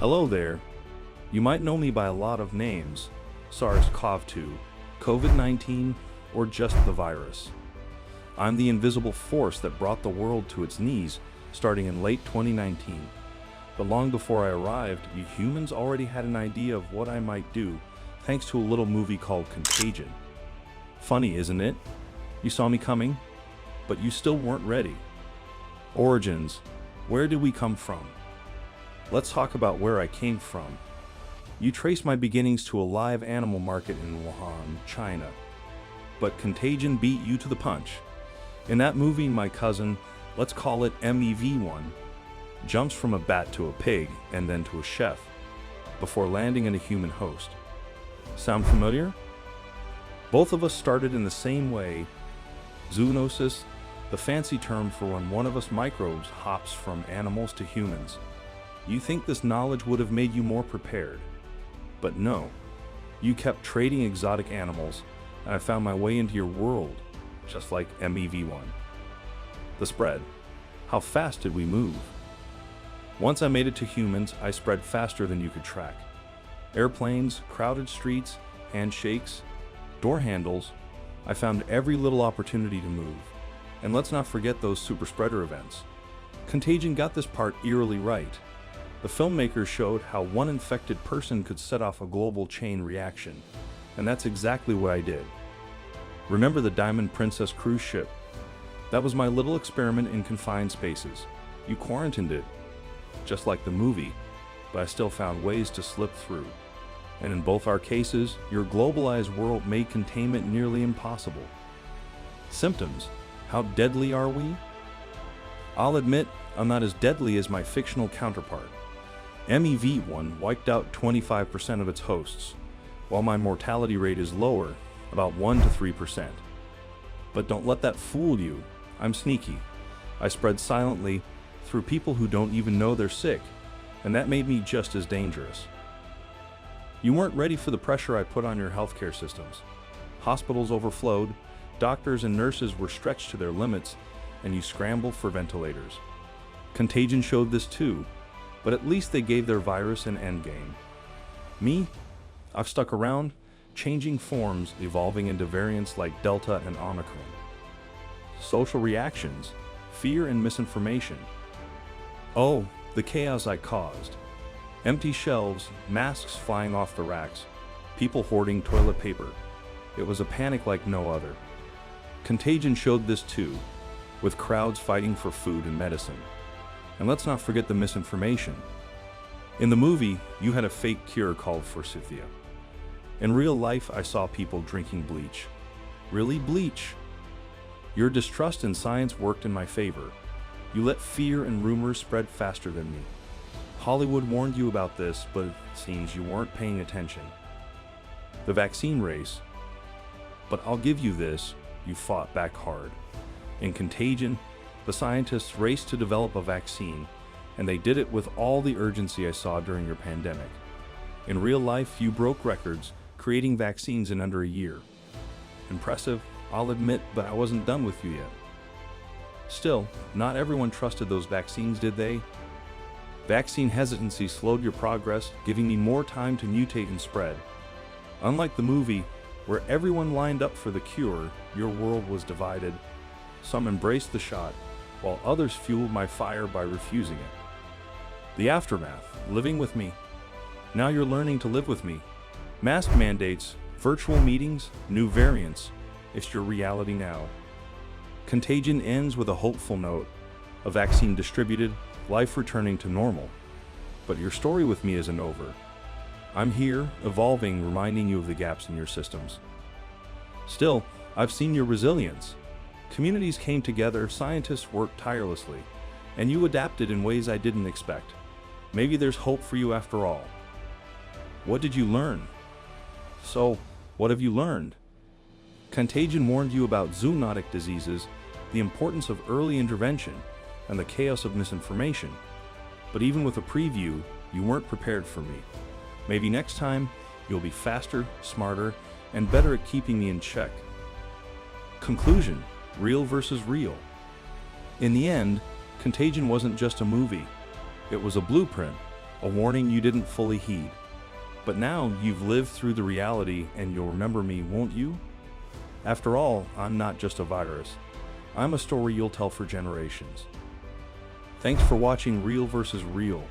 Hello there. You might know me by a lot of names: SARS-CoV-2, COVID-19, or just the virus. I'm the invisible force that brought the world to its knees starting in late 2019. But long before I arrived, you humans already had an idea of what I might do thanks to a little movie called Contagion. Funny, isn't it? You saw me coming, but you still weren't ready. Origins. Where did we come from? Let's talk about where I came from. You trace my beginnings to a live animal market in Wuhan, China. But Contagion beat you to the punch. In that movie, my cousin, let's call it MEV1, jumps from a bat to a pig and then to a chef, before landing in a human host. Sound familiar? Both of us started in the same way. Zoonosis, the fancy term for when one of us microbes hops from animals to humans. You think this knowledge would have made you more prepared. But no. You kept trading exotic animals, and I found my way into your world, just like MEV1. The spread. How fast did we move? Once I made it to humans, I spread faster than you could track. Airplanes, crowded streets, handshakes, door handles. I found every little opportunity to move. And let's not forget those super spreader events. Contagion got this part eerily right. The filmmakers showed how one infected person could set off a global chain reaction. And that's exactly what I did. Remember the Diamond Princess cruise ship? That was my little experiment in confined spaces. You quarantined it, just like the movie, but I still found ways to slip through. And in both our cases, your globalized world made containment nearly impossible. Symptoms. How deadly are we? I'll admit, I'm not as deadly as my fictional counterpart. MEV1 wiped out 25% of its hosts, while my mortality rate is lower, about 1 to 3%. But don't let that fool you. I'm sneaky. I spread silently through people who don't even know they're sick, and that made me just as dangerous. You weren't ready for the pressure I put on your healthcare systems. Hospitals overflowed, doctors and nurses were stretched to their limits, and you scrambled for ventilators. Contagion showed this too, but at least they gave their virus an endgame. Me? I've stuck around, changing forms, evolving into variants like Delta and Omicron. Social reactions, fear and misinformation. Oh, the chaos I caused. Empty shelves, masks flying off the racks, people hoarding toilet paper. It was a panic like no other. Contagion showed this too, with crowds fighting for food and medicine. And let's not forget the misinformation. In the movie, you had a fake cure called forsythia. In real life, I saw people drinking bleach. Really, bleach? Your distrust in science worked in my favor. You let fear and rumors spread faster than me. Hollywood warned you about this, but it seems you weren't paying attention. The vaccine race. But I'll give you this, you fought back hard. In Contagion, the scientists raced to develop a vaccine, and they did it with all the urgency I saw during your pandemic. In real life, you broke records, creating vaccines in under a year. Impressive, I'll admit, but I wasn't done with you yet. Still, not everyone trusted those vaccines, did they? Vaccine hesitancy slowed your progress, giving me more time to mutate and spread. Unlike the movie, where everyone lined up for the cure, your world was divided. Some embraced the shot, while others fueled my fire by refusing it. The aftermath, living with me. Now you're learning to live with me. Mask mandates, virtual meetings, new variants. It's your reality now. Contagion ends with a hopeful note. A vaccine distributed, life returning to normal. But your story with me isn't over. I'm here, evolving, reminding you of the gaps in your systems. Still, I've seen your resilience. Communities came together, scientists worked tirelessly, and you adapted in ways I didn't expect. Maybe there's hope for you after all. What did you learn? So, what have you learned? Contagion warned you about zoonotic diseases, the importance of early intervention, and the chaos of misinformation. But even with a preview, you weren't prepared for me. Maybe next time, you'll be faster, smarter, and better at keeping me in check. Conclusion: real versus real. In the end, Contagion wasn't just a movie. It was a blueprint, A warning you didn't fully heed. But now you've lived through the reality and you'll remember me, won't you? After all, I'm not just a virus. I'm a story you'll tell for generations. Thanks for watching Real vs. Real.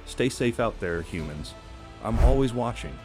Stay safe out there, humans. I'm always watching.